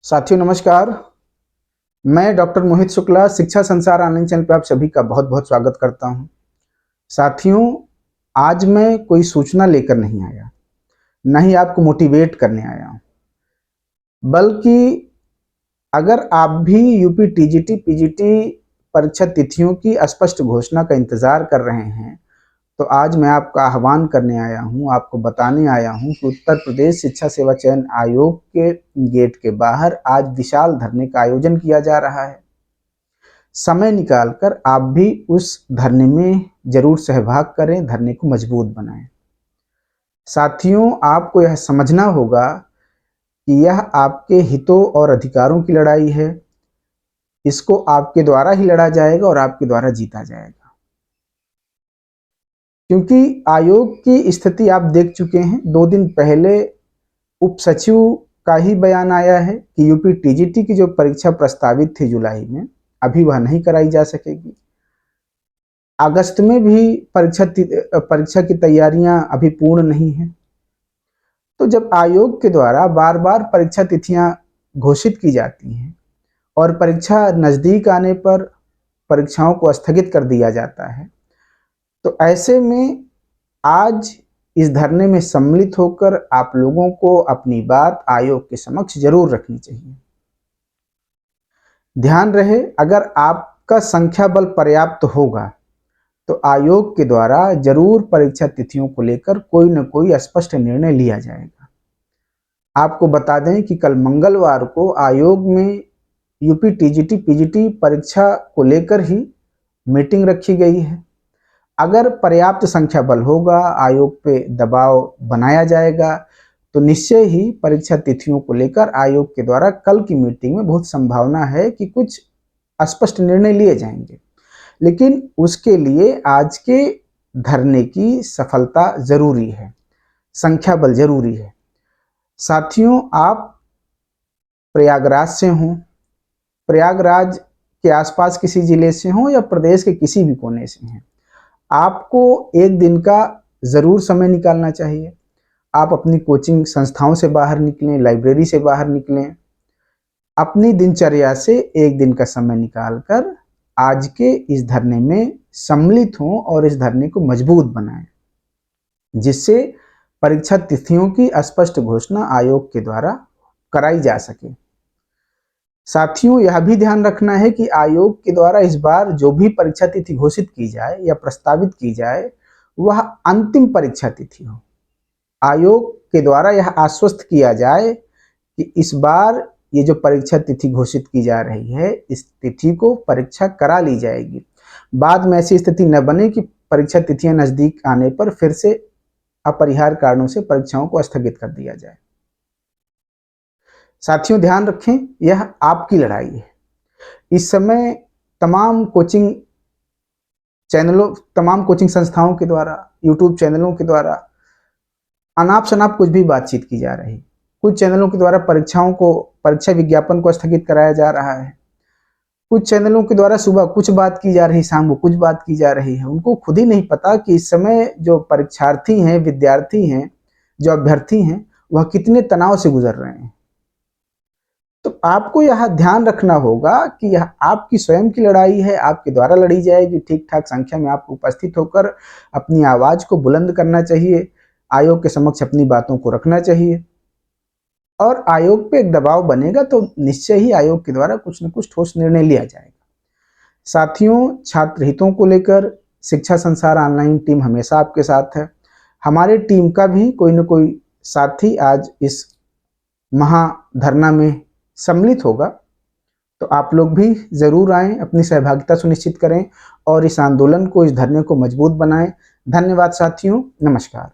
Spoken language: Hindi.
साथियों नमस्कार। मैं डॉक्टर मोहित शुक्ला शिक्षा संसार ऑनलाइन चैनल पर आप सभी का बहुत बहुत स्वागत करता हूं। साथियों, आज मैं कोई सूचना लेकर नहीं आया, न ही आपको मोटिवेट करने आया हूं, बल्कि अगर आप भी यूपी टीजीटी पीजीटी परीक्षा तिथियों की स्पष्ट घोषणा का इंतजार कर रहे हैं, तो आज मैं आपका आह्वान करने आया हूं, आपको बताने आया हूं कि उत्तर प्रदेश शिक्षा सेवा चयन आयोग के गेट के बाहर आज विशाल धरने का आयोजन किया जा रहा है। समय निकालकर आप भी उस धरने में जरूर सहभाग करें, धरने को मजबूत बनाएं। साथियों, आपको यह समझना होगा कि यह आपके हितों और अधिकारों की लड़ाई है। इसको आपके द्वारा ही लड़ा जाएगा और आपके द्वारा जीता जाएगा, क्योंकि आयोग की स्थिति आप देख चुके हैं। 2 दिन पहले उप सचिव का ही बयान आया है कि यूपी टीजीटी की जो परीक्षा प्रस्तावित थी जुलाई में, अभी वह नहीं कराई जा सकेगी। अगस्त में भी परीक्षा की तैयारियां अभी पूर्ण नहीं हैं। तो जब आयोग के द्वारा बार बार परीक्षा तिथियां घोषित की जाती हैं और परीक्षा नजदीक आने पर परीक्षाओं को स्थगित कर दिया जाता है, तो ऐसे में आज इस धरने में सम्मिलित होकर आप लोगों को अपनी बात आयोग के समक्ष जरूर रखनी चाहिए। ध्यान रहे, अगर आपका संख्या बल पर्याप्त होगा तो आयोग के द्वारा जरूर परीक्षा तिथियों को लेकर कोई न कोई स्पष्ट निर्णय लिया जाएगा। आपको बता दें कि कल मंगलवार को आयोग में यूपी टीजीटी पीजीटी परीक्षा को लेकर ही मीटिंग रखी गई है। अगर पर्याप्त संख्या बल होगा, आयोग पे दबाव बनाया जाएगा, तो निश्चय ही परीक्षा तिथियों को लेकर आयोग के द्वारा कल की मीटिंग में बहुत संभावना है कि कुछ स्पष्ट निर्णय लिए जाएंगे। लेकिन उसके लिए आज के धरने की सफलता जरूरी है, संख्या बल जरूरी है। साथियों, आप प्रयागराज से हों, प्रयागराज के आसपास किसी जिले से हों या प्रदेश के किसी भी कोने से हैं, आपको एक दिन का जरूर समय निकालना चाहिए। आप अपनी कोचिंग संस्थाओं से बाहर निकलें, लाइब्रेरी से बाहर निकलें, अपनी दिनचर्या से एक दिन का समय निकालकर आज के इस धरने में सम्मिलित हों और इस धरने को मजबूत बनाएं, जिससे परीक्षा तिथियों की स्पष्ट घोषणा आयोग के द्वारा कराई जा सके। साथियों, यह भी ध्यान रखना है कि आयोग के द्वारा इस बार जो भी परीक्षा तिथि घोषित की जाए या प्रस्तावित की जाए, वह अंतिम परीक्षा तिथि हो। आयोग के द्वारा यह आश्वस्त किया जाए कि इस बार ये जो परीक्षा तिथि घोषित की जा रही है, इस तिथि को परीक्षा करा ली जाएगी। बाद में ऐसी स्थिति न बने कि परीक्षा तिथियां नजदीक आने पर फिर से अपरिहार्य कारणों से परीक्षाओं को स्थगित कर दिया जाए। साथियों, ध्यान रखें, यह आपकी लड़ाई है। इस समय तमाम कोचिंग संस्थाओं के द्वारा, यूट्यूब चैनलों के द्वारा अनाप शनाप कुछ भी बातचीत की जा रही। कुछ चैनलों के द्वारा परीक्षा विज्ञापन को स्थगित कराया जा रहा है। कुछ चैनलों के द्वारा सुबह कुछ बात की जा रही, शाम को कुछ बात की जा रही है। उनको खुद ही नहीं पता कि इस समय जो परीक्षार्थी हैं, विद्यार्थी हैं, जो अभ्यर्थी हैं, वह कितने तनाव से गुजर रहे हैं। तो आपको यह ध्यान रखना होगा कि यह आपकी स्वयं की लड़ाई है, आपके द्वारा लड़ी जाएगी। ठीक ठाक संख्या में आपको उपस्थित होकर अपनी आवाज को बुलंद करना चाहिए, आयोग के समक्ष अपनी बातों को रखना चाहिए, और आयोग पे एक दबाव बनेगा तो निश्चय ही आयोग के द्वारा कुछ न कुछ ठोस निर्णय लिया जाएगा। साथियों, छात्र हितों को लेकर शिक्षा संसार ऑनलाइन टीम हमेशा आपके साथ है। हमारे टीम का भी कोई न कोई साथी आज इस महाधरना में सम्मिलित होगा, तो आप लोग भी जरूर आएं, अपनी सहभागिता सुनिश्चित करें और इस आंदोलन को, इस धरने को मजबूत बनाएं। धन्यवाद साथियों, नमस्कार।